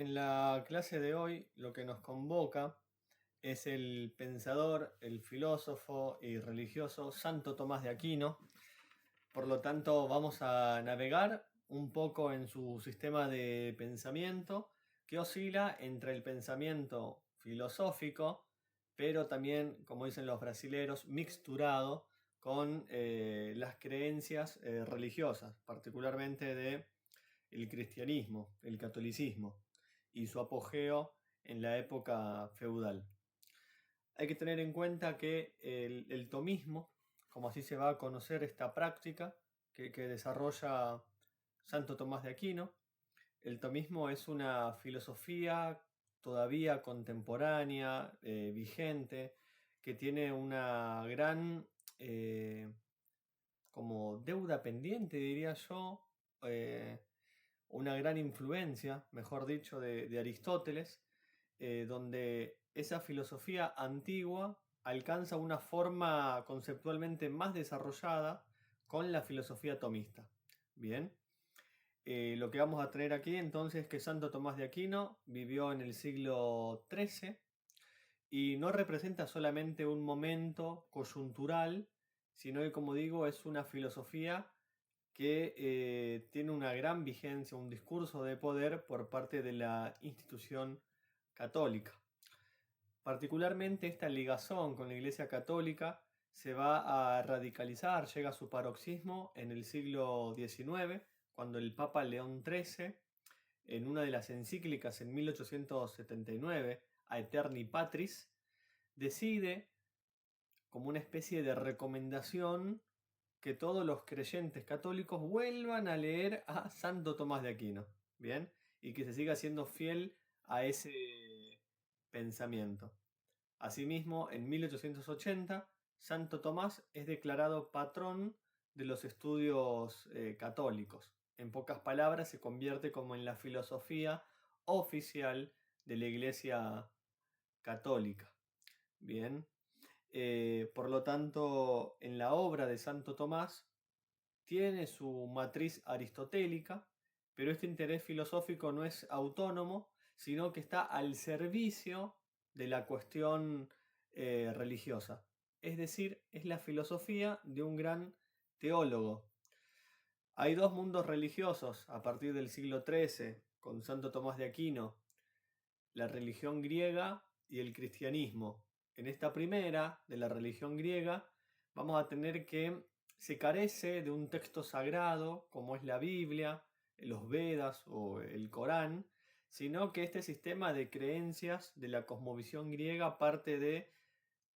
En la clase de hoy lo que nos convoca es el pensador, el filósofo y religioso Santo Tomás de Aquino. Por lo tanto, vamos a navegar un poco en su sistema de pensamiento que oscila entre el pensamiento filosófico, pero también, como dicen los brasileros, mixturado con las creencias religiosas, particularmente de el cristianismo, el catolicismo y su apogeo en la época feudal. Hay que tener en cuenta que el tomismo, como así se va a conocer esta práctica que desarrolla Santo Tomás de Aquino, el tomismo es una filosofía todavía contemporánea, vigente, que tiene una gran como deuda pendiente, diría yo, una gran influencia, mejor dicho, de Aristóteles, donde esa filosofía antigua alcanza una forma conceptualmente más desarrollada con la filosofía tomista. Bien, lo que vamos a tener aquí entonces es que Santo Tomás de Aquino vivió en el siglo XIII y no representa solamente un momento coyuntural, sino que, como digo, es una filosofía que tiene una gran vigencia, un discurso de poder por parte de la institución católica. Particularmente esta ligazón con la Iglesia Católica se va a radicalizar, llega a su paroxismo en el siglo XIX, cuando el Papa León XIII, en una de las encíclicas en 1879, Aeterni Patris, decide, como una especie de recomendación, que todos los creyentes católicos vuelvan a leer a Santo Tomás de Aquino, ¿bien? Y que se siga siendo fiel a ese pensamiento. Asimismo, en 1880, Santo Tomás es declarado patrón de los estudios católicos. En pocas palabras, se convierte como en la filosofía oficial de la Iglesia Católica. Bien, por lo tanto, en la obra de Santo Tomás tiene su matriz aristotélica, pero este interés filosófico no es autónomo, sino que está al servicio de la cuestión religiosa. Es decir, es la filosofía de un gran teólogo. Hay dos mundos religiosos a partir del siglo XIII, con Santo Tomás de Aquino, la religión griega y el cristianismo. En esta primera, de la religión griega, vamos a tener que se carece de un texto sagrado como es la Biblia, los Vedas o el Corán, sino que este sistema de creencias de la cosmovisión griega parte de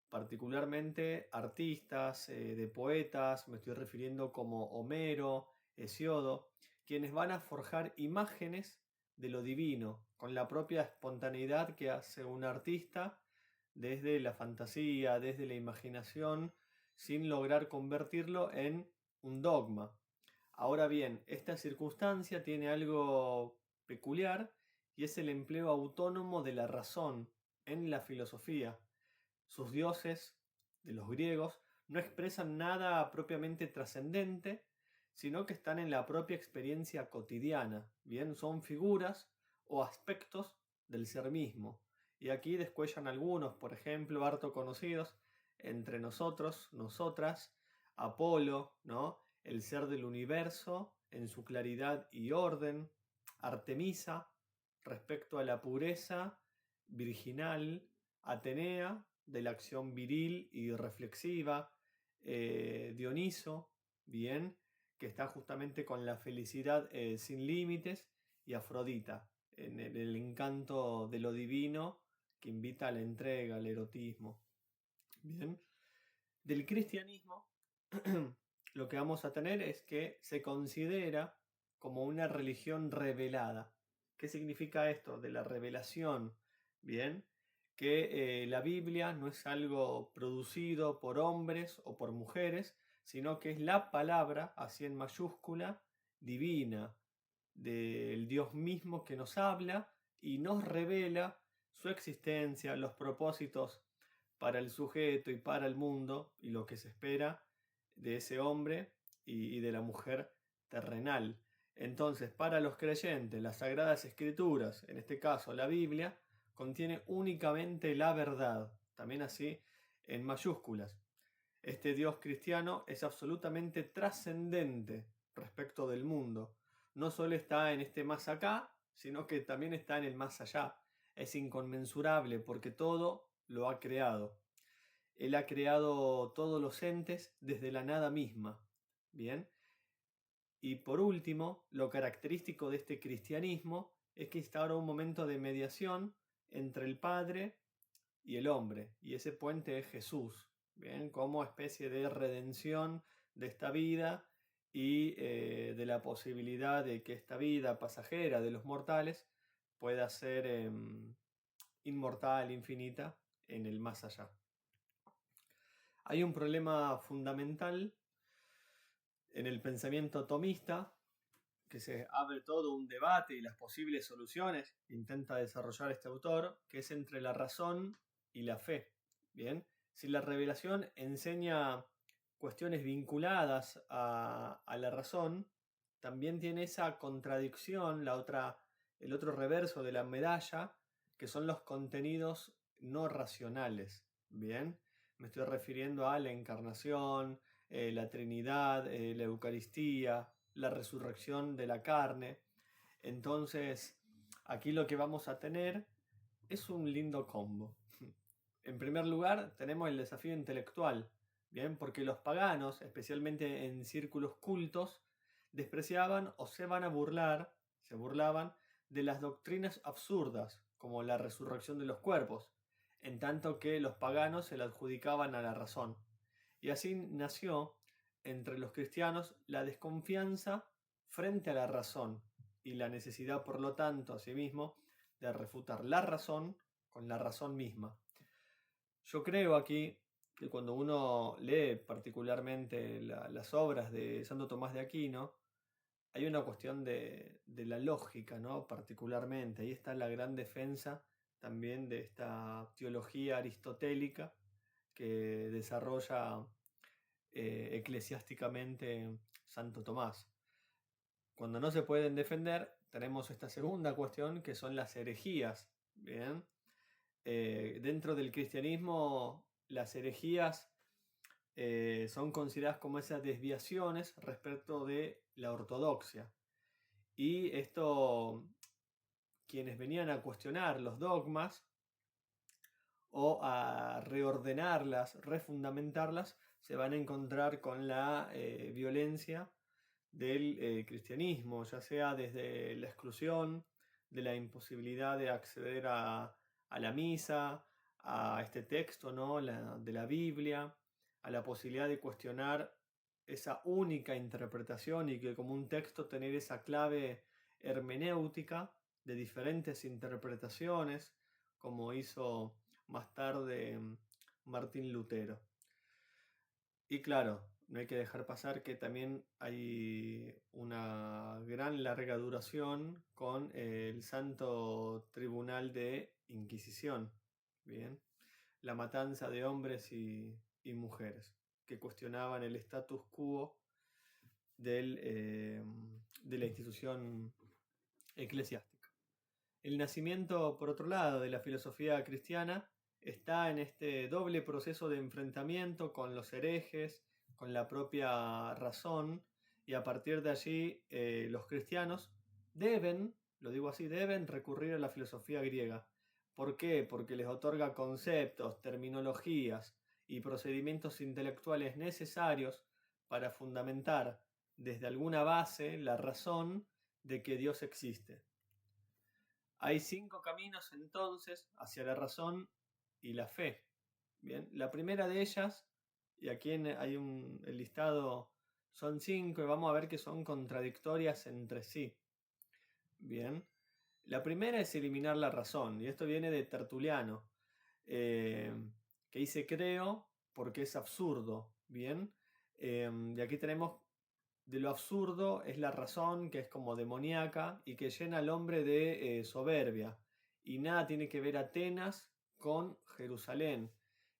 particularmente artistas, de poetas, me estoy refiriendo como Homero, Hesiodo, quienes van a forjar imágenes de lo divino, con la propia espontaneidad que hace un artista desde la fantasía, desde la imaginación, sin lograr convertirlo en un dogma. Ahora bien, esta circunstancia tiene algo peculiar y es el empleo autónomo de la razón en la filosofía. Sus dioses, de los griegos, no expresan nada propiamente trascendente, sino que están en la propia experiencia cotidiana. Bien, son figuras o aspectos del ser mismo. Y aquí descuellan algunos, por ejemplo, harto conocidos entre nosotros, nosotras, Apolo, ¿no? El ser del universo en su claridad y orden, Artemisa, respecto a la pureza virginal, Atenea, de la acción viril y reflexiva, Dioniso, bien, que está justamente con la felicidad sin límites, y Afrodita, en el encanto de lo divino que invita a la entrega, al erotismo. Bien, del cristianismo lo que vamos a tener es que se considera como una religión revelada. ¿Qué significa esto de la revelación? Bien, que la Biblia no es algo producido por hombres o por mujeres, sino que es la palabra, así en mayúscula, divina, del Dios mismo que nos habla y nos revela su existencia, los propósitos para el sujeto y para el mundo y lo que se espera de ese hombre y de la mujer terrenal. Entonces, para los creyentes, las Sagradas Escrituras, en este caso la Biblia, contiene únicamente la verdad, también así en mayúsculas. Este Dios cristiano es absolutamente trascendente respecto del mundo. No solo está en este más acá, sino que también está en el más allá. Es inconmensurable porque todo lo ha creado. Él ha creado todos los entes desde la nada misma. Bien. Y por último, lo característico de este cristianismo es que instaura un momento de mediación entre el Padre y el hombre, y ese puente es Jesús, ¿bien? Como especie de redención de esta vida y de la posibilidad de que esta vida pasajera de los mortales pueda ser inmortal, infinita, en el más allá. Hay un problema fundamental en el pensamiento tomista, que se abre todo un debate y las posibles soluciones que intenta desarrollar este autor, que es entre la razón y la fe. Bien, si la revelación enseña cuestiones vinculadas a la razón, también tiene esa contradicción, el otro reverso de la medalla, que son los contenidos no racionales. Bien, me estoy refiriendo a la encarnación, la Trinidad, la Eucaristía, la resurrección de la carne. Entonces, aquí lo que vamos a tener es un lindo combo. En primer lugar, tenemos el desafío intelectual, ¿bien? Porque los paganos, especialmente en círculos cultos, despreciaban o se burlaban de las doctrinas absurdas, como la resurrección de los cuerpos, en tanto que los paganos se la adjudicaban a la razón. Y así nació entre los cristianos la desconfianza frente a la razón y la necesidad, por lo tanto, asimismo, de refutar la razón con la razón misma. Yo creo aquí que cuando uno lee particularmente las obras de Santo Tomás de Aquino, hay una cuestión de la lógica, ¿no? Particularmente. Ahí está la gran defensa también de esta teología aristotélica que desarrolla eclesiásticamente Santo Tomás. Cuando no se pueden defender, tenemos esta segunda cuestión que son las herejías. ¿Bien? Dentro del cristianismo, las herejías son consideradas como esas desviaciones respecto de la ortodoxia. Y esto, quienes venían a cuestionar los dogmas o a reordenarlas, refundamentarlas, se van a encontrar con la violencia del cristianismo, ya sea desde la exclusión, de la imposibilidad de acceder a la misa, a este texto, ¿no? De la Biblia, a la posibilidad de cuestionar esa única interpretación y que como un texto tener esa clave hermenéutica de diferentes interpretaciones, como hizo más tarde Martín Lutero. Y claro, no hay que dejar pasar que también hay una gran larga duración con el Santo Tribunal de Inquisición, ¿bien? La matanza de hombres y mujeres que cuestionaban el status quo de la institución eclesiástica. El nacimiento, por otro lado, de la filosofía cristiana está en este doble proceso de enfrentamiento con los herejes, con la propia razón, y a partir de allí los cristianos deben, lo digo así, deben recurrir a la filosofía griega. ¿Por qué? Porque les otorga conceptos, terminologías y procedimientos intelectuales necesarios para fundamentar desde alguna base la razón de que Dios existe. Hay 5 caminos entonces hacia la razón y la fe. Bien, la primera de ellas, y aquí hay el listado, son 5 y vamos a ver que son contradictorias entre sí. Bien, la primera es eliminar la razón, y esto viene de Tertuliano, que dice creo porque es absurdo. Bien, y aquí tenemos de lo absurdo es la razón, que es como demoníaca y que llena al hombre de soberbia. Y nada tiene que ver Atenas con Jerusalén.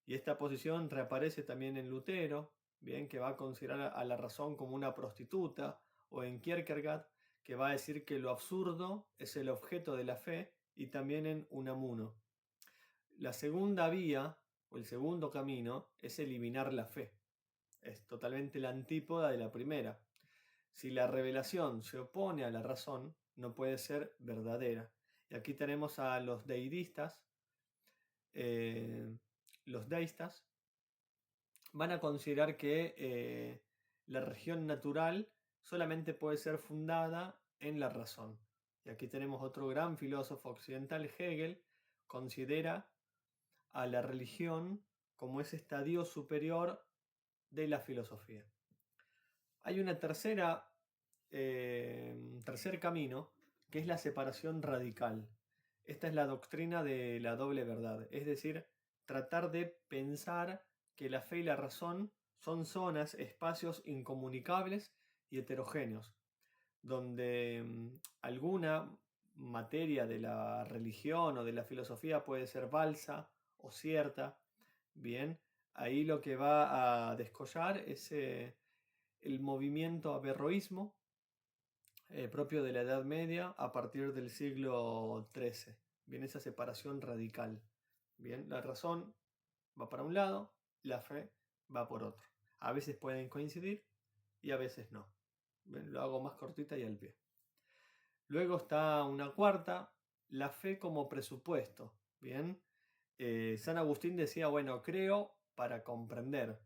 Y esta posición reaparece también en Lutero, bien, que va a considerar a la razón como una prostituta, o en Kierkegaard, que va a decir que lo absurdo es el objeto de la fe, y también en Unamuno. La segunda vía, o el segundo camino, es eliminar la fe. Es totalmente la antípoda de la primera. Si la revelación se opone a la razón, no puede ser verdadera. Y aquí tenemos a los deidistas. Los deístas van a considerar que la religión natural solamente puede ser fundada en la razón. Y aquí tenemos otro gran filósofo occidental, Hegel, considera a la religión como ese estadio superior de la filosofía. Hay una tercer camino, que es la separación radical. Esta es la doctrina de la doble verdad, es decir, tratar de pensar que la fe y la razón son zonas, espacios incomunicables y heterogéneos, donde alguna materia de la religión o de la filosofía puede ser falsa o cierta. Bien, ahí lo que va a descollar es el movimiento averroísmo, propio de la Edad Media a partir del siglo XIII. Bien, esa separación radical. Bien, la razón va para un lado, la fe va por otro. A veces pueden coincidir y a veces no. Bien, lo hago más cortita y al pie. Luego está una cuarta, la fe como presupuesto. Bien, San Agustín decía, bueno, creo para comprender.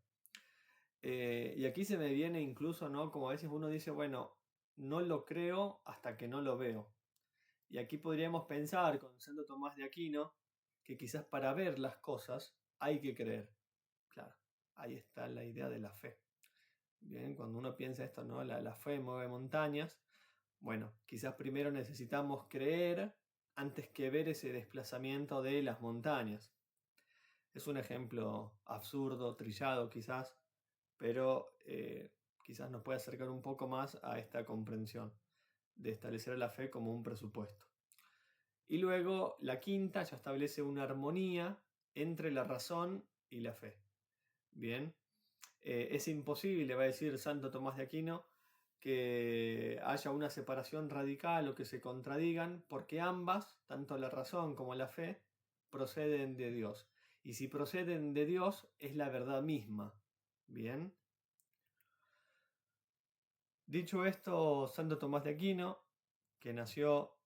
Y aquí se me viene incluso, ¿no? Como a veces uno dice, bueno, no lo creo hasta que no lo veo. Y aquí podríamos pensar con Santo Tomás de Aquino que quizás para ver las cosas hay que creer. Claro, ahí está la idea de la fe. Bien, cuando uno piensa esto, ¿no? La fe mueve montañas. Bueno, quizás primero necesitamos creer antes que ver ese desplazamiento de las montañas. Es un ejemplo absurdo, trillado quizás, pero quizás nos puede acercar un poco más a esta comprensión de establecer la fe como un presupuesto. Y luego la quinta ya establece una armonía entre la razón y la fe. Bien, es imposible, va a decir Santo Tomás de Aquino, que haya una separación radical o que se contradigan, porque ambas, tanto la razón como la fe, proceden de Dios. Y si proceden de Dios, es la verdad misma. Bien. Dicho esto, Santo Tomás de Aquino, que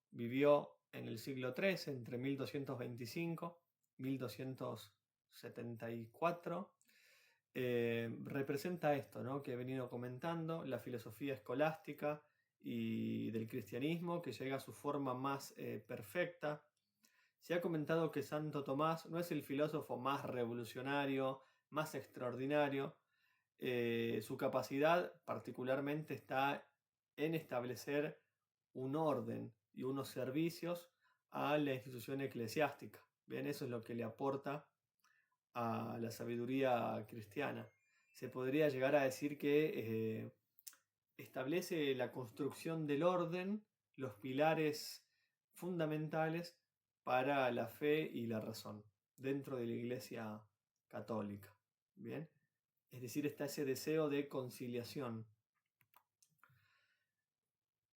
vivió en el siglo XIII, entre 1225 y 1274, representa esto, ¿no? Que he venido comentando, la filosofía escolástica y del cristianismo, que llega a su forma más perfecta. Se ha comentado que Santo Tomás no es el filósofo más revolucionario, más extraordinario. Su capacidad particularmente está en establecer un orden y unos servicios a la institución eclesiástica. Bien, eso es lo que le aporta a la sabiduría cristiana. Se podría llegar a decir que establece la construcción del orden, los pilares fundamentales para la fe y la razón dentro de la Iglesia católica. Bien, es decir, está ese deseo de conciliación.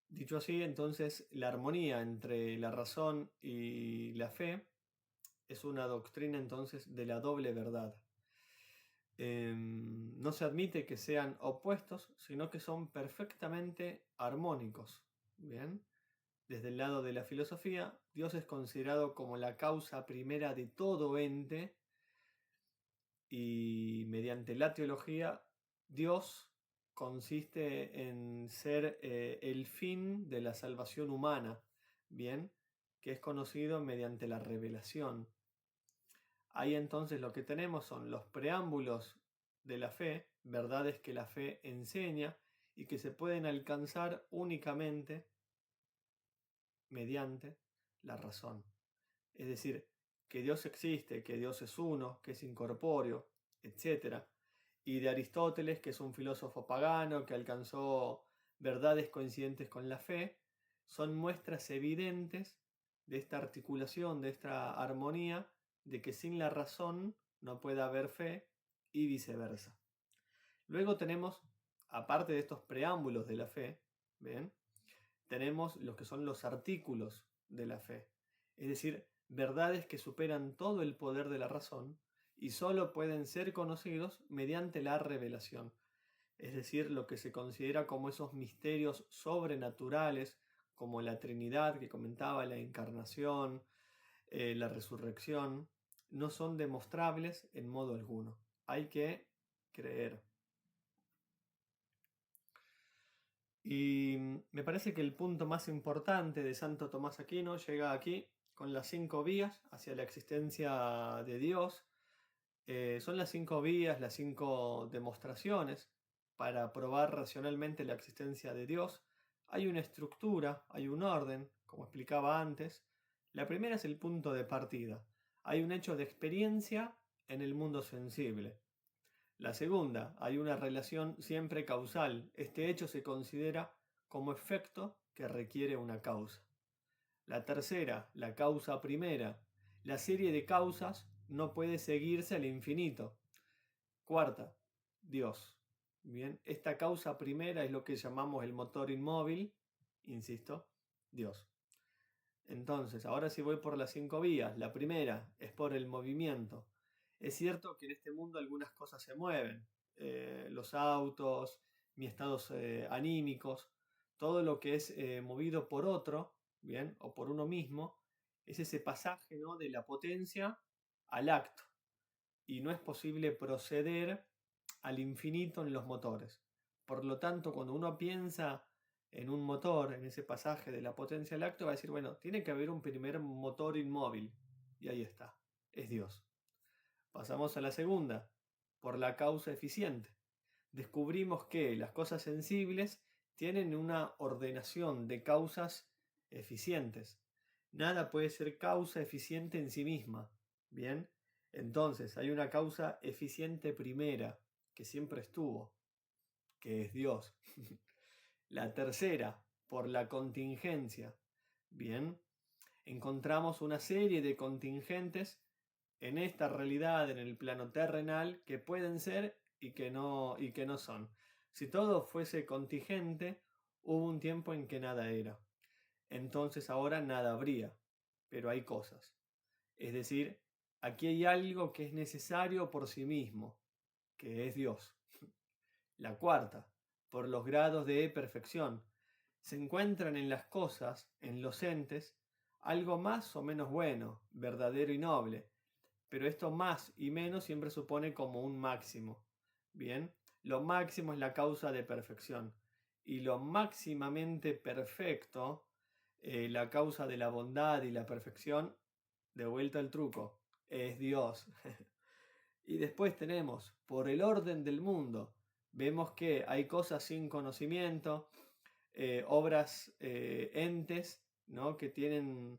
Dicho así, entonces, la armonía entre la razón y la fe es una doctrina entonces de la doble verdad. No se admite que sean opuestos, sino que son perfectamente armónicos. Bien, desde el lado de la filosofía, Dios es considerado como la causa primera de todo ente, y mediante la teología, Dios consiste en ser el fin de la salvación humana, bien, que es conocido mediante la revelación. Ahí entonces lo que tenemos son los preámbulos de la fe, verdades que la fe enseña y que se pueden alcanzar únicamente mediante la razón. Es decir, que Dios existe, que Dios es uno, que es incorpóreo, etc. Y de Aristóteles, que es un filósofo pagano que alcanzó verdades coincidentes con la fe, son muestras evidentes de esta articulación, de esta armonía, de que sin la razón no puede haber fe y viceversa. Luego tenemos, aparte de estos preámbulos de la fe, ¿bien? tenemos lo que son los artículos de la fe, es decir, verdades que superan todo el poder de la razón y solo pueden ser conocidos mediante la revelación, es decir, lo que se considera como esos misterios sobrenaturales, como la Trinidad que comentaba, la encarnación, la resurrección, no son demostrables en modo alguno. Hay que creer. Y me parece que el punto más importante de Santo Tomás Aquino llega aquí con las 5 vías hacia la existencia de Dios. Son las 5 vías, las 5 demostraciones para probar racionalmente la existencia de Dios. Hay una estructura, hay un orden, como explicaba antes. La primera es el punto de partida. Hay un hecho de experiencia en el mundo sensible. La segunda, hay una relación siempre causal. Este hecho se considera como efecto que requiere una causa. La tercera, la causa primera. La serie de causas no puede seguirse al infinito. Cuarta, Dios. Bien, esta causa primera es lo que llamamos el motor inmóvil, insisto, Dios. Entonces, ahora sí voy por las 5 vías. La primera es por el movimiento. Es cierto que en este mundo algunas cosas se mueven. Los autos, mis estados anímicos, todo lo que es movido por otro, bien, o por uno mismo, es ese pasaje, ¿no?, de la potencia al acto. Y no es posible proceder al infinito en los motores. Por lo tanto, cuando uno piensa en un motor, en ese pasaje de la potencia al acto, va a decir, bueno, tiene que haber un primer motor inmóvil. Y ahí está, es Dios. Pasamos a la segunda, por la causa eficiente. Descubrimos que las cosas sensibles tienen una ordenación de causas eficientes. Nada puede ser causa eficiente en sí misma. Bien, entonces hay una causa eficiente primera, que siempre estuvo, que es Dios. La tercera, por la contingencia. Bien, encontramos una serie de contingentes en esta realidad, en el plano terrenal, que pueden ser y que no son. Si todo fuese contingente, hubo un tiempo en que nada era. Entonces ahora nada habría, pero hay cosas. Es decir, aquí hay algo que es necesario por sí mismo, que es Dios. La cuarta, por los grados de perfección. Se encuentran en las cosas, en los entes, algo más o menos bueno, verdadero y noble, pero esto más y menos siempre supone como un máximo. Bien, lo máximo es la causa de perfección y lo máximamente perfecto, la causa de la bondad y la perfección, de vuelta al truco, es Dios. Y después tenemos, por el orden del mundo, vemos que hay cosas sin conocimiento, obras, entes, ¿no?, que tienen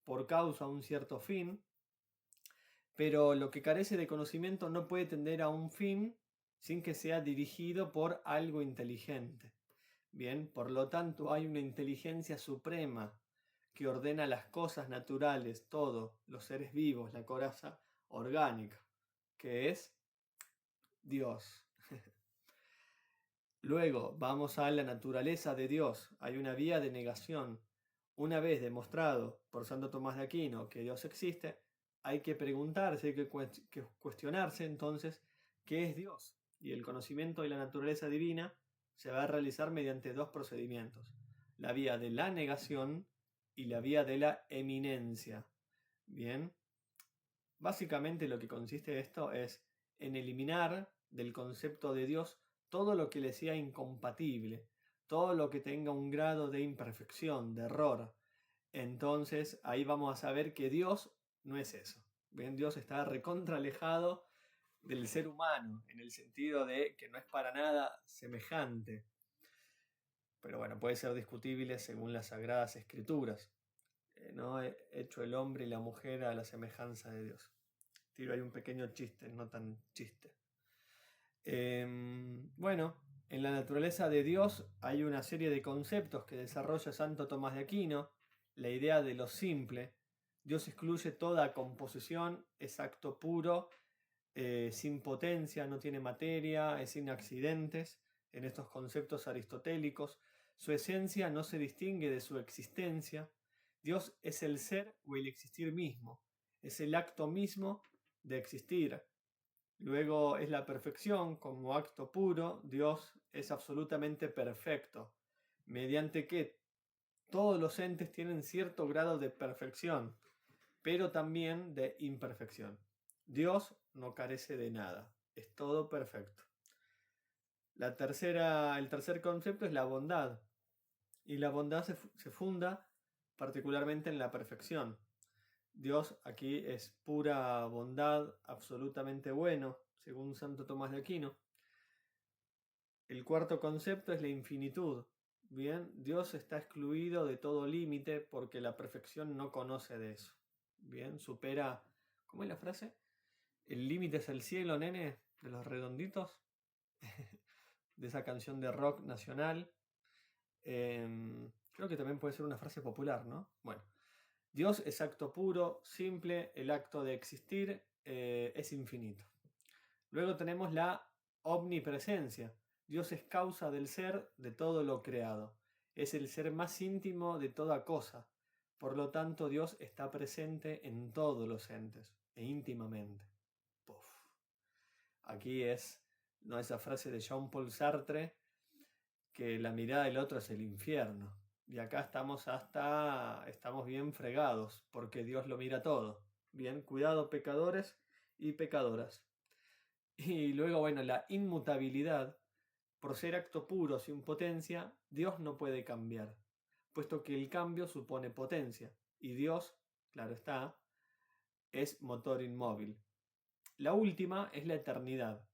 por causa un cierto fin, pero lo que carece de conocimiento no puede tender a un fin sin que sea dirigido por algo inteligente. Bien, por lo tanto hay una inteligencia suprema que ordena las cosas naturales, todo, los seres vivos, la coraza orgánica, que es Dios. Luego vamos a la naturaleza de Dios. Hay una vía de negación. Una vez demostrado por Santo Tomás de Aquino que Dios existe, hay que preguntarse, hay que cuestionarse entonces qué es Dios. Y el conocimiento de la naturaleza divina se va a realizar mediante 2 procedimientos: la vía de la negación y la vía de la eminencia. Bien, básicamente lo que consiste esto es en eliminar del concepto de Dios todo lo que le sea incompatible, todo lo que tenga un grado de imperfección, de error. Entonces ahí vamos a saber que Dios no es eso. Bien, Dios está recontra alejado del ser humano, en el sentido de que no es para nada semejante. Pero bueno, puede ser discutible según las Sagradas Escrituras. ¿No? Hecho el hombre y la mujer a la semejanza de Dios. Tiro ahí un pequeño chiste, no tan chiste. Bueno, en la naturaleza de Dios hay una serie de conceptos que desarrolla Santo Tomás de Aquino. La idea de lo simple. Dios excluye toda composición, es acto puro, sin potencia, no tiene materia, es sin accidentes. En estos conceptos aristotélicos Su esencia no se distingue de su existencia. Dios es el ser o el existir mismo. Es el acto mismo de existir. Luego es la perfección como acto puro. Dios es absolutamente perfecto, mediante que todos los entes tienen cierto grado de perfección, pero también de imperfección. Dios no carece de nada, es todo perfecto. El tercer concepto es la bondad, y la bondad se funda particularmente en la perfección. Dios aquí es pura bondad, absolutamente bueno, según Santo Tomás de Aquino. El cuarto concepto es la infinitud. Bien, Dios está excluido de todo límite porque la perfección no conoce de eso. Bien, supera, ¿cómo es la frase? El límite es el cielo, nene, de los Redonditos, de esa canción de rock nacional. Creo que también puede ser una frase popular, ¿no? Bueno, Dios es acto puro, simple, el acto de existir es infinito. Luego tenemos la omnipresencia. Dios es causa del ser de todo lo creado. Es el ser más íntimo de toda cosa. Por lo tanto, Dios está presente en todos los entes e íntimamente. Puf. Aquí es, ¿no?, esa frase de Jean-Paul Sartre, que la mirada del otro es el infierno. Y acá estamos bien fregados, porque Dios lo mira todo. Bien, cuidado pecadores y pecadoras. Y luego, bueno, la inmutabilidad. Por ser acto puro sin potencia, Dios no puede cambiar, puesto que el cambio supone potencia. Y Dios, claro está, es motor inmóvil. La última es la eternidad.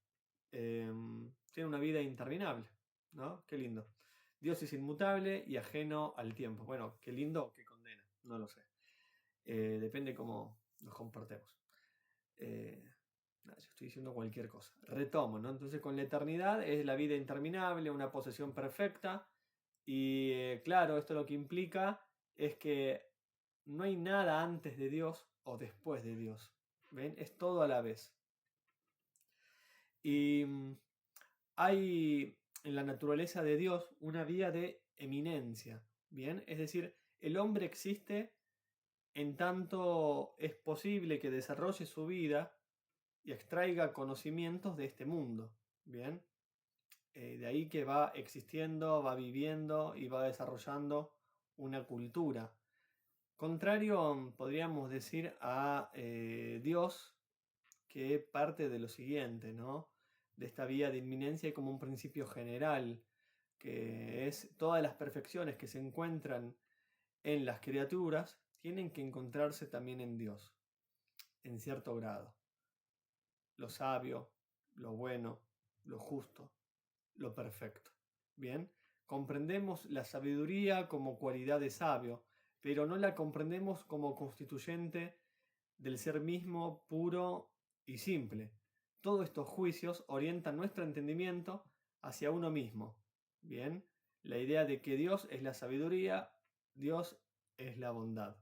Tiene una vida interminable, ¿no? Qué lindo. Dios es inmutable y ajeno al tiempo. Bueno, qué lindo o qué condena, no lo sé. Depende cómo nos comportemos. Yo estoy diciendo cualquier cosa. Retomo, ¿no? Entonces con la eternidad es la vida interminable, una posesión perfecta. Y claro, esto lo que implica es que no hay nada antes de Dios o después de Dios. ¿Ven? Es todo a la vez. Y hay en la naturaleza de Dios una vía de eminencia. ¿Bien? Es decir, el hombre existe en tanto es posible que desarrolle su vida y extraiga conocimientos de este mundo. Bien, de ahí que va existiendo, va viviendo y va desarrollando una cultura. Contrario, podríamos decir, a Dios, que parte de lo siguiente, ¿no? De esta vía de inminencia y como un principio general, que es todas las perfecciones que se encuentran en las criaturas tienen que encontrarse también en Dios, en cierto grado. Lo sabio, lo bueno, lo justo, lo perfecto. Bien, comprendemos la sabiduría como cualidad de sabio, pero no la comprendemos como constituyente del ser mismo puro y simple. Todos estos juicios orientan nuestro entendimiento hacia uno mismo. Bien, la idea de que Dios es la sabiduría, Dios es la bondad.